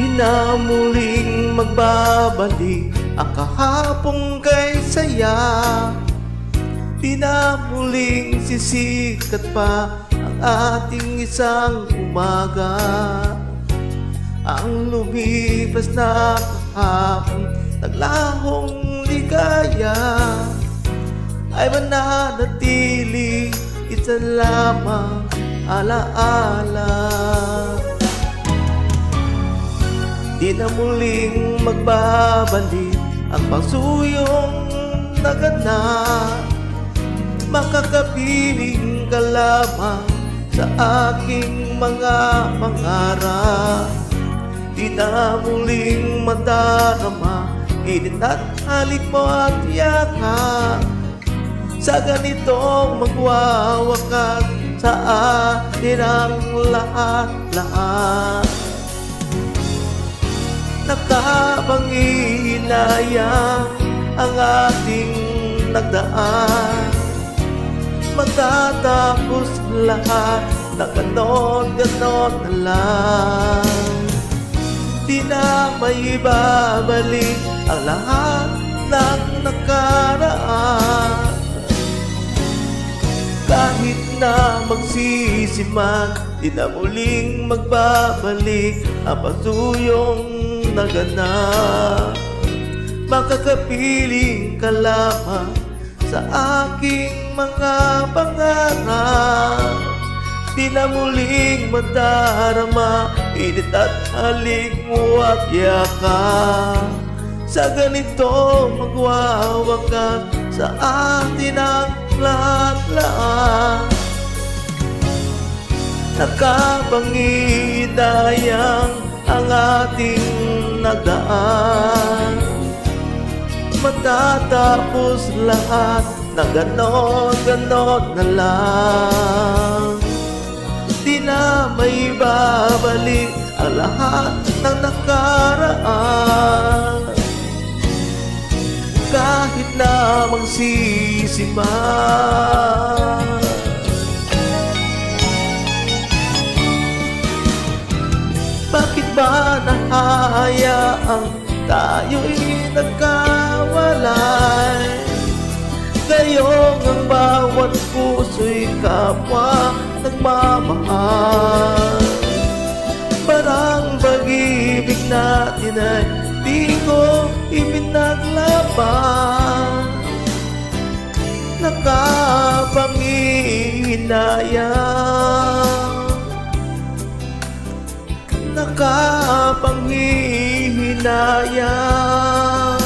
Di na muling magbabalik ang kahapong kay saya. Di na muling sisikat pa ang ating isang umaga. Ang lumipas na kahapon, naglahong ligaya, ay mananatili isa lamang alaala. Di na muling magbabalik ang pagsuyong naganap. Makakapiling ka lamang sa aking mga pangarap. Di na muling madarama init at halik mo at yakap. Sa ganitong magwawakas sa atin ang lahat-lahat. Nakapanginayang ang ating nagdaan. Matatapos lahat na ganon-ganon na lang. Di na may babalik ang lahat ng nakaraan. Kahit na magsisiman, di na muling magbabalik ang pasuyong naganap. Makakapiling ka lamang sa aking mga pangarap. Di na muling madarama init at halik mo at yakap. Sa ganito magwawakas sa atin ang lahat-lahat. Nakapanginayang ang ating nagdaan. Matatapos lahat na ganon-ganon na lang. Di na may babalik ang lahat ng nakaraan. Kahit na magsisiman. Bakit ba nahahayaang tayo'y nagkawalay? Gayong ang bawat puso'y kapwa nagmamahal. Parang pag-ibig natin ay di ko ipinaglaban. Nakapanginayang, nakapanginayang,